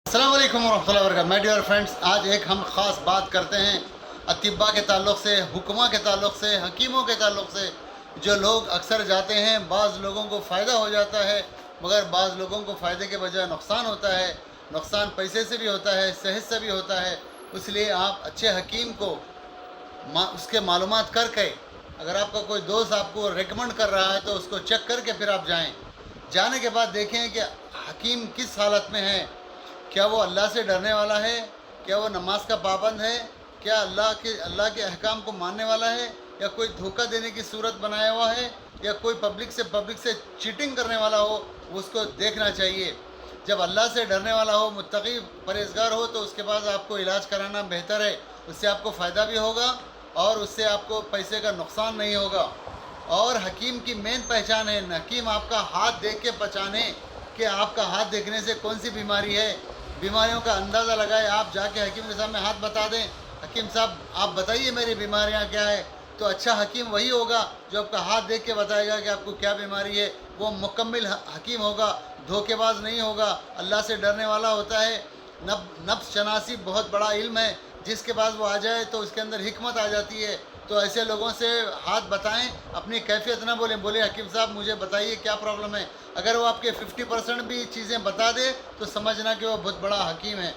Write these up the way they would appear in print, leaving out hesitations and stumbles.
अस्सलाम वालेकुम वरहमतुल्लाहि वबरकातुहू। माय डियर फ्रेंड्स, आज एक हम ख़ास बात करते हैं अतिब्बा के ताल्लुक़ से, हुक्मा के ताल्लुक़ से, हकीमों के ताल्लुक़ से। जो लोग अक्सर जाते हैं, बाज़ लोगों को फ़ायदा हो जाता है मगर बाज़ लोगों को फ़ायदे के बजाय नुकसान होता है। नुकसान पैसे से भी होता है, सेहत से भी होता है। इसलिए आप अच्छे हकीम को उसके मालूमात करके, अगर आपका कोई दोस्त आपको रेकमेंड कर रहा है तो उसको चेक करके फिर आप जाएँ। जाने के बाद देखें कि हकीम किस हालत में है। क्या वो अल्लाह से डरने वाला है? क्या वो नमाज का पाबंद है? क्या अल्लाह के अहकाम को मानने वाला है, या कोई धोखा देने की सूरत बनाया हुआ है, या कोई पब्लिक से चीटिंग करने वाला हो? उसको देखना चाहिए। जब अल्लाह से डरने वाला हो, मुत्तकी परहेज़गार हो, तो उसके बाद आपको इलाज कराना बेहतर है। उससे आपको फ़ायदा भी होगा और उससे आपको पैसे का नुकसान नहीं होगा। और हकीम की मेन पहचान है, हकीम आपका हाथ देख के पहचाने कि आपका हाथ देखने से कौन सी बीमारी है। बीमारियों का अंदाज़ा लगाए, आप जाके हकीम के सामने हाथ बता दें, हकीम साहब आप बताइए मेरी बीमारियां क्या है, तो अच्छा हकीम वही होगा जो आपका हाथ देख के बताएगा कि आपको क्या बीमारी है। वो मुकम्मिल हकीम होगा, धोखेबाज नहीं होगा, अल्लाह से डरने वाला होता है। नफ्स शनासी बहुत बड़ा इल्म है, जिसके पास वो आ जाए तो उसके अंदर हिकमत आ जाती है। तो ऐसे लोगों से हाथ बताएं, अपनी कैफियत ना बोले हकीम साहब मुझे बताइए क्या प्रॉब्लम है। अगर वो आपके 50% भी चीज़ें बता दे तो समझना कि वो बहुत बड़ा हकीम है।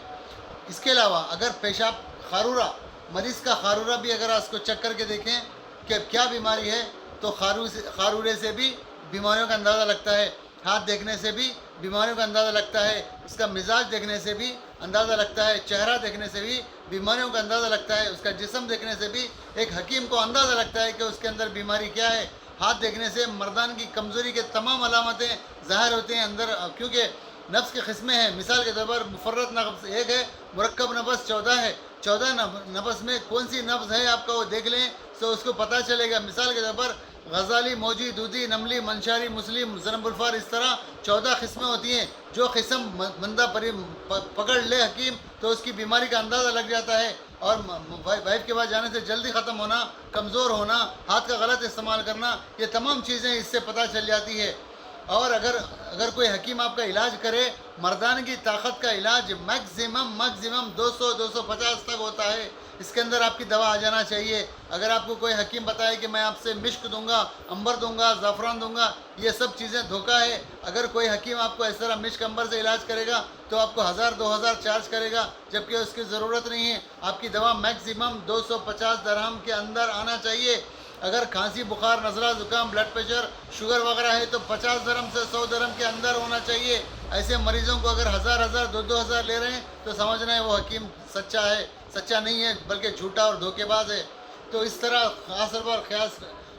इसके अलावा अगर पेशाब खारूरा, मरीज़ का खारूरा भी अगर उसको चेक करके देखें कि क्या बीमारी है, तो खारूरे से भी बीमारियों का अंदाज़ा लगता है। हाथ देखने से भी बीमारियों का अंदाज़ा लगता है। उसका मिजाज देखने से भी अंदाज़ा लगता है। चेहरा देखने से भी बीमारियों का अंदाज़ा लगता है। उसका जिस्म देखने से भी एक हकीम को अंदाज़ा लगता है कि उसके अंदर बीमारी क्या है। हाथ देखने से मर्दान की कमज़ोरी के तमाम अलामतें ज़ाहिर होती हैं अंदर, क्योंकि नफ्स के किस्में हैं। मिसाल के तौर पर मुफर्रत नफ्स एक है, मुरक्कब नफ्स 14 है। 14 नफ्स में कौन सी नफ्स है आपका वो देख लें तो उसको पता चलेगा। मिसाल के तौर पर गज़ाली, मौजी, दूधी, नमली, मंशारी, मुस्लिम, ज़नबुलफ़ार, इस तरह 14 किस्में होती हैं। जो किस्म बंदा पकड़ ले हकीम तो उसकी बीमारी का अंदाज़ा लग जाता है। और वाइफ के पास जाने से जल्दी ख़त्म होना, कमज़ोर होना, हाथ का गलत इस्तेमाल करना, ये तमाम चीज़ें इससे पता चल जाती है। और अगर कोई हकीम आपका इलाज करे, मर्दान की ताकत का इलाज मैक्सिमम 200-250 तक होता है। इसके अंदर आपकी दवा आ जाना चाहिए। अगर आपको कोई हकीम बताए कि मैं आपसे मिश्क दूंगा, अंबर दूंगा, ज़ाफ़रान दूंगा, ये सब चीज़ें धोखा है। अगर कोई हकीम आपको इस तरह मिश्क अंबर से इलाज करेगा तो आपको 1000-2000 चार्ज करेगा, जबकि उसकी ज़रूरत नहीं है। आपकी दवा मैक्सिमम 250 दरहम के अंदर आना चाहिए। अगर खांसी, बुखार, नज़ला, ज़ुकाम, ब्लड प्रेशर, शुगर वगैरह है तो 50 दरहम से 100 दरहम के अंदर होना चाहिए। ऐसे मरीज़ों को अगर 1000 2 हज़ार ले रहे हैं तो समझना है वो हकीम सच्चा है, सच्चा नहीं है बल्कि झूठा और धोखेबाज है। तो इस तरह ख़ास तौर पर ख्याल,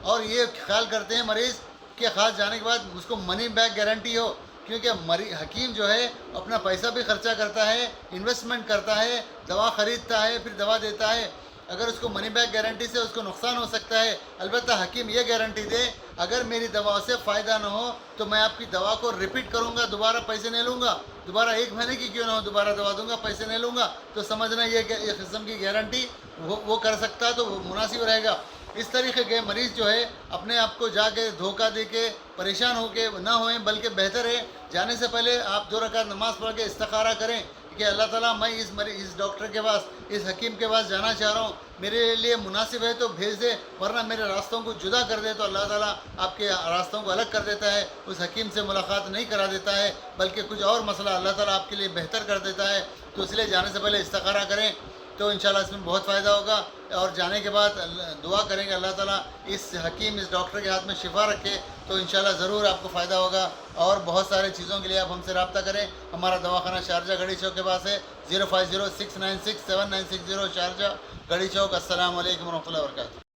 और ये ख्याल करते हैं मरीज़ के ख़ास जाने के बाद उसको मनी बैक गारंटी हो, क्योंकि हकीम जो है अपना पैसा भी खर्चा करता है, इन्वेस्टमेंट करता है, दवा ख़रीदता है, फिर दवा देता है। अगर उसको मनी बैक गारंटी से उसको नुकसान हो सकता है। अलबत्ता हकीम ये गारंटी दे, अगर मेरी दवाओं से फ़ायदा ना हो तो मैं आपकी दवा को रिपीट करूँगा, दोबारा पैसे नहीं लूँगा, दोबारा 1 महीने की क्यों ना हो दोबारा दवा दूँगा, पैसे नहीं लूँगा। तो समझना ये किस्म की गारंटी वो कर सकता है तो वो मुनासिब रहेगा। इस तरीके के मरीज़ जो है अपने आप को जाके धोखा दे के परेशान हो के ना होएं, बल्कि बेहतर है जाने से पहले आप 2 रकात नमाज़ पढ़ के इस्तिखारा करें कि अल्लाह ताला मैं इस डॉक्टर के पास, इस हकीम के पास जाना चाह रहा हूँ, मेरे लिए मुनासिब है तो भेज दे, वरना मेरे रास्तों को जुदा कर दे। तो अल्लाह ताला आपके रास्तों को अलग कर देता है, उस हकीम से मुलाकात नहीं करा देता है, बल्कि कुछ और मसला अल्लाह ताला आपके लिए बेहतर कर देता है। तो इसलिए जाने से पहले इस्तिखारा करें तो इंशाल्लाह इसमें बहुत फ़ायदा होगा। और जाने के बाद दुआ करेंगे अल्लाह ताला इस हकीम, इस डॉक्टर के हाथ में शिफा रखे, तो इंशाल्लाह ज़रूर आपको फ़ायदा होगा। और बहुत सारे चीज़ों के लिए आप हमसे रब्ता करें। हमारा दवाखाना शारजा गढ़ी चौक के पास है, 05069679660 शारजा गढ़ी चौक। अस्सलाम वालेकुम रहमतुल्लाहि व बरकातुहू।